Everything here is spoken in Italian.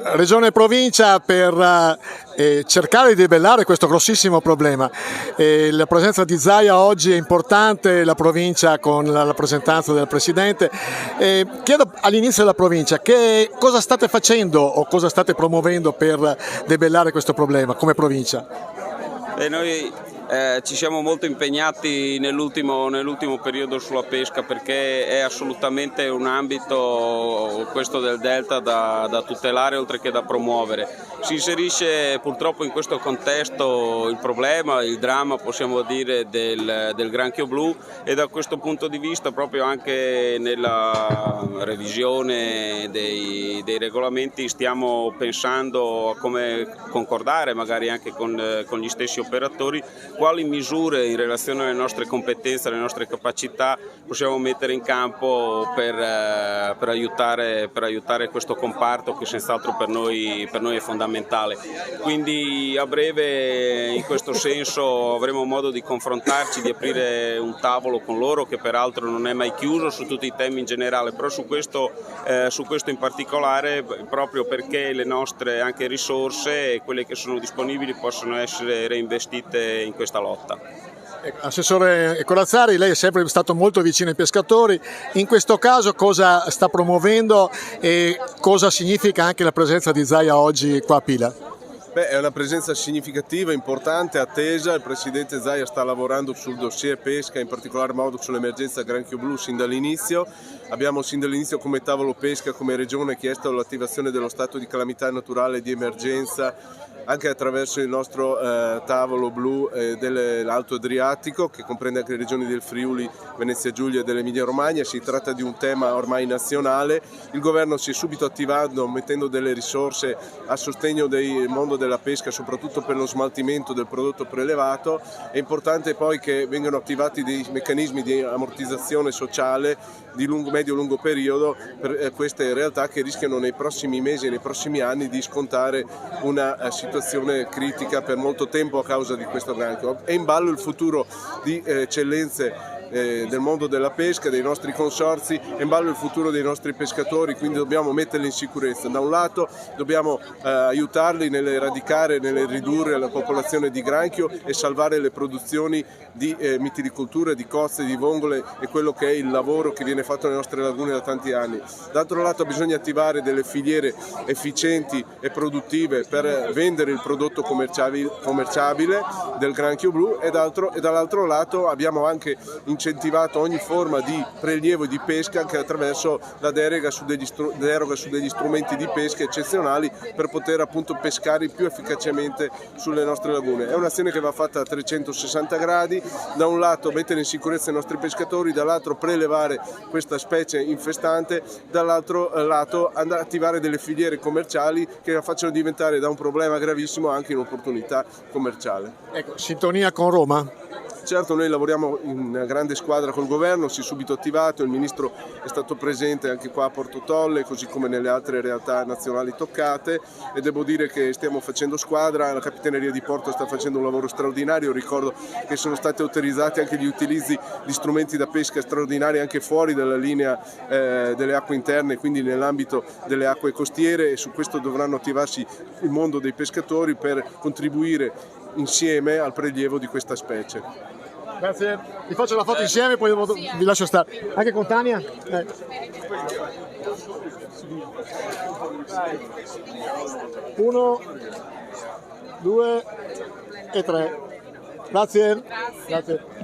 Regione e provincia per cercare di debellare questo grossissimo problema. La presenza di Zaia oggi è importante, la provincia con la rappresentanza del Presidente. Chiedo all'inizio della provincia cosa state facendo o cosa state promuovendo per debellare questo problema come provincia? Noi ci siamo molto impegnati nell'ultimo periodo sulla pesca, perché è assolutamente un ambito, questo del Delta, da tutelare oltre che da promuovere. Si inserisce purtroppo in questo contesto il problema, il dramma possiamo dire del granchio blu, e da questo punto di vista proprio anche nella revisione dei regolamenti stiamo pensando a come concordare magari anche con gli stessi operatori quali misure in relazione alle nostre competenze, alle nostre capacità possiamo mettere in campo per aiutare questo comparto che senz'altro per noi è fondamentale. Quindi a breve in questo senso avremo modo di confrontarci, di aprire un tavolo con loro che peraltro non è mai chiuso su tutti i temi in generale, però su questo in particolare, proprio perché le nostre anche risorse e quelle che sono disponibili possono essere reinvestite in questa lotta. Assessore Corazzari, lei è sempre stato molto vicino ai pescatori, in questo caso cosa sta promuovendo e cosa significa anche la presenza di Zaia oggi qua a Pila? È una presenza significativa, importante, attesa. Il Presidente Zaia sta lavorando sul dossier pesca, in particolar modo sull'emergenza granchio blu sin dall'inizio. Abbiamo sin dall'inizio come tavolo pesca, come Regione, chiesto l'attivazione dello stato di calamità naturale e di emergenza anche attraverso il nostro tavolo blu dell'Alto Adriatico, che comprende anche le regioni del Friuli, Venezia Giulia e dell'Emilia Romagna. Si tratta di un tema ormai nazionale. Il governo si è subito attivato mettendo delle risorse a sostegno del mondo della pesca, soprattutto per lo smaltimento del prodotto prelevato. È importante poi che vengano attivati dei meccanismi di ammortizzazione sociale di medio-lungo periodo per queste realtà che rischiano nei prossimi mesi e nei prossimi anni di scontare una situazione critica per molto tempo a causa di questo granchio. È in ballo il futuro di eccellenze del mondo della pesca, dei nostri consorzi, è in ballo il futuro dei nostri pescatori, quindi dobbiamo metterli in sicurezza. Da un lato dobbiamo aiutarli nell'eradicare, nel ridurre la popolazione di granchio e salvare le produzioni di mitilicoltura, di cozze, di vongole e quello che è il lavoro che viene fatto nelle nostre lagune da tanti anni. D'altro lato bisogna attivare delle filiere efficienti e produttive per vendere il prodotto commerciabile del granchio blu e dall'altro lato abbiamo anche incentivato ogni forma di prelievo e di pesca anche attraverso la deroga su degli strumenti di pesca eccezionali per poter appunto pescare più efficacemente sulle nostre lagune. È un'azione che va fatta a 360 gradi, da un lato mettere in sicurezza i nostri pescatori, dall'altro prelevare questa specie infestante, dall'altro lato attivare delle filiere commerciali che la facciano diventare da un problema gravissimo anche un'opportunità commerciale. Ecco, sintonia con Roma? Certo, noi lavoriamo in una grande squadra col governo, si è subito attivato, il Ministro è stato presente anche qua a Porto Tolle, così come nelle altre realtà nazionali toccate, e devo dire che stiamo facendo squadra. La Capitaneria di Porto sta facendo un lavoro straordinario. Ricordo che sono stati autorizzati anche gli utilizzi di strumenti da pesca straordinari anche fuori dalla linea delle acque interne, quindi nell'ambito delle acque costiere, e su questo dovranno attivarsi il mondo dei pescatori per contribuire insieme al prelievo di questa specie. Grazie, vi faccio la foto insieme, poi vi lascio stare. Anche con Tania? 1, 2 e 3. Grazie. Grazie.